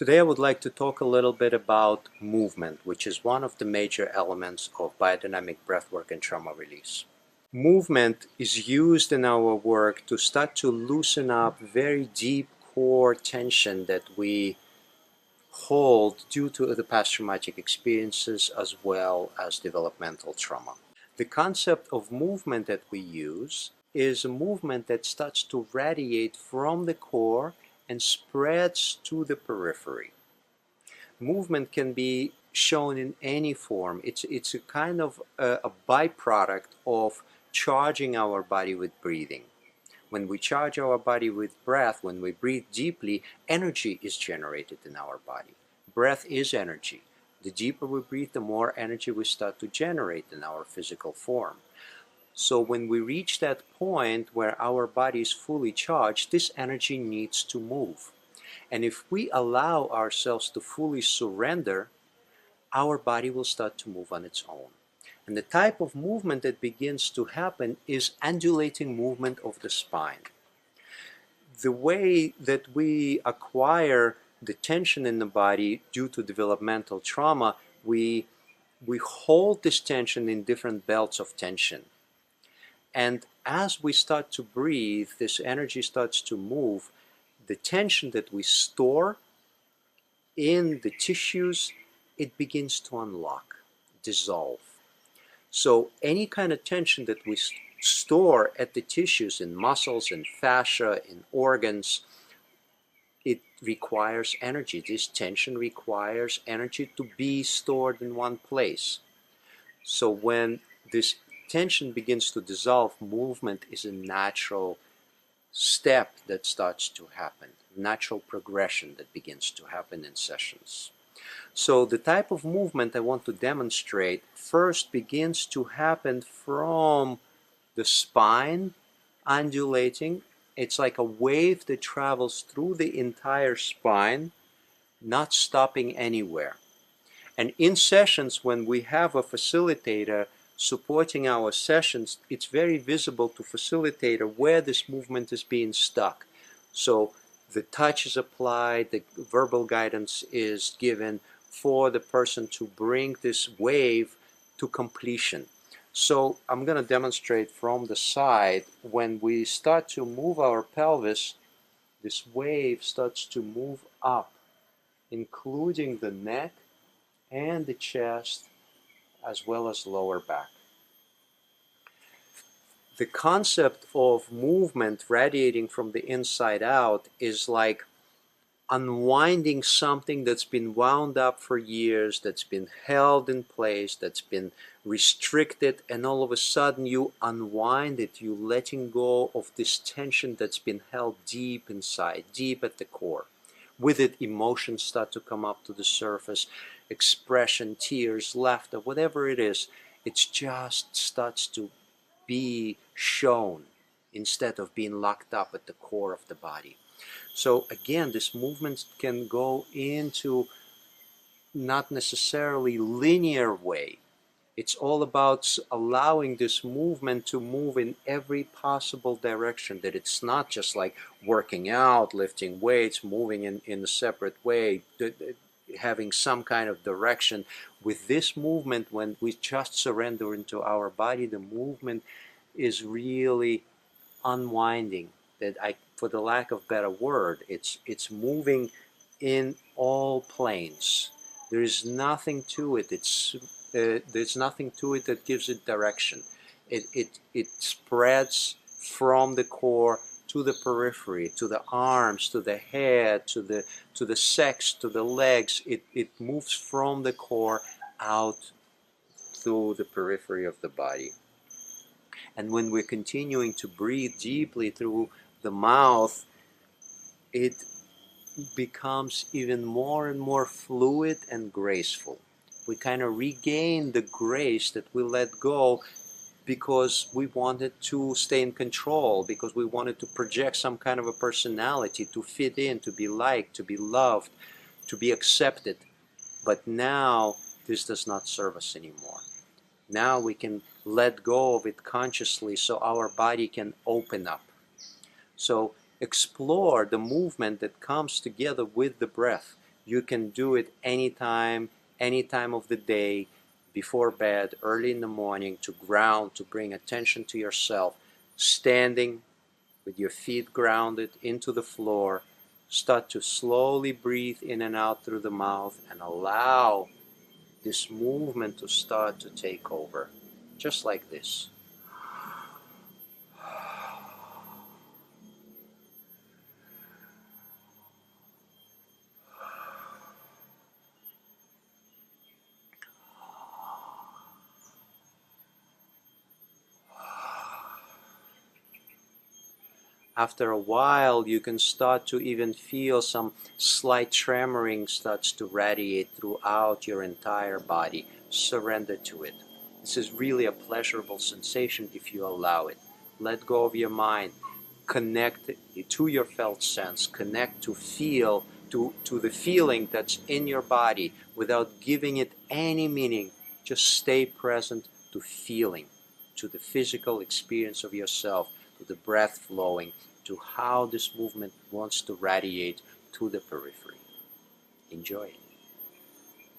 Today I would like to talk a little bit about movement, which is one of the major elements of biodynamic breathwork and trauma release. Movement is used in our work to start to loosen up very deep core tension that we hold due to the past traumatic experiences as well as developmental trauma. The concept of movement that we use is a movement that starts to radiate from the core and spreads to the periphery. Movement can be shown in any form. It's a kind of a byproduct of charging our body with breathing. When we charge our body with breath, when we breathe deeply, energy is generated in our body. Breath is energy. The deeper we breathe, the more energy we start to generate in our physical form. So when we reach that point where our body is fully charged, this energy needs to move. And if we allow ourselves to fully surrender, our body will start to move on its own. And the type of movement that begins to happen is undulating movement of the spine. The way that we acquire the tension in the body due to developmental trauma, we hold this tension in different belts of tension. And as we start to breathe, this energy starts to move. The tension that we store in the tissues, it begins to unlock, dissolve. So any kind of tension that we store at the tissues, in muscles, in fascia, in organs, it requires energy. This tension requires energy to be stored in one place. So when this tension begins to dissolve, movement is a natural step that starts to happen, natural progression that begins to happen in sessions. So the type of movement I want to demonstrate first begins to happen from the spine, undulating. It's like a wave that travels through the entire spine, not stopping anywhere. And in sessions, when we have a facilitator supporting our sessions, it's very visible to facilitator where this movement is being stuck. So the touch is applied, the verbal guidance is given for the person to bring this wave to completion. So I'm going to demonstrate from the side. When we start to move our pelvis, this wave starts to move up, including the neck and the chest, as well as lower back. The concept of movement radiating from the inside out is like unwinding something that's been wound up for years, that's been held in place, that's been restricted, and all of a sudden you unwind it, you letting go of this tension that's been held deep inside, deep at the core. With it, emotions start to come up to the surface, expression, tears, laughter, whatever it is, it just starts to be shown instead of being locked up at the core of the body. So again, this movement can go into not necessarily linear way. It's all about allowing this movement to move in every possible direction, that it's not just like working out, lifting weights, moving in a separate way, having some kind of direction. With this movement, when we just surrender into our body, the movement is really unwinding. That for the lack of better word, it's moving in all planes. There is nothing to it. There's nothing to it that gives it direction. It spreads from the core to the periphery, to the arms, to the head, to the sex, to the legs. It moves from the core out through the periphery of the body. And when we're continuing to breathe deeply through the mouth, it becomes even more and more fluid and graceful. We kind of regain the grace that we let go because we wanted to stay in control, because we wanted to project some kind of a personality, to fit in, to be liked, to be loved, to be accepted. But now this does not serve us anymore. Now we can let go of it consciously so our body can open up. So explore the movement that comes together with the breath. You can do it anytime, any time of the day, before bed, early in the morning, to ground, to bring attention to yourself, standing with your feet grounded into the floor. Start to slowly breathe in and out through the mouth and allow this movement to start to take over, just like this. After a while, you can start to even feel some slight tremoring starts to radiate throughout your entire body. Surrender to it. This is really a pleasurable sensation if you allow it. Let go of your mind. Connect to your felt sense. Connect to feel, to the feeling that's in your body without giving it any meaning. Just stay present to feeling, to the physical experience of yourself, to the breath flowing, to how this movement wants to radiate to the periphery. Enjoy it.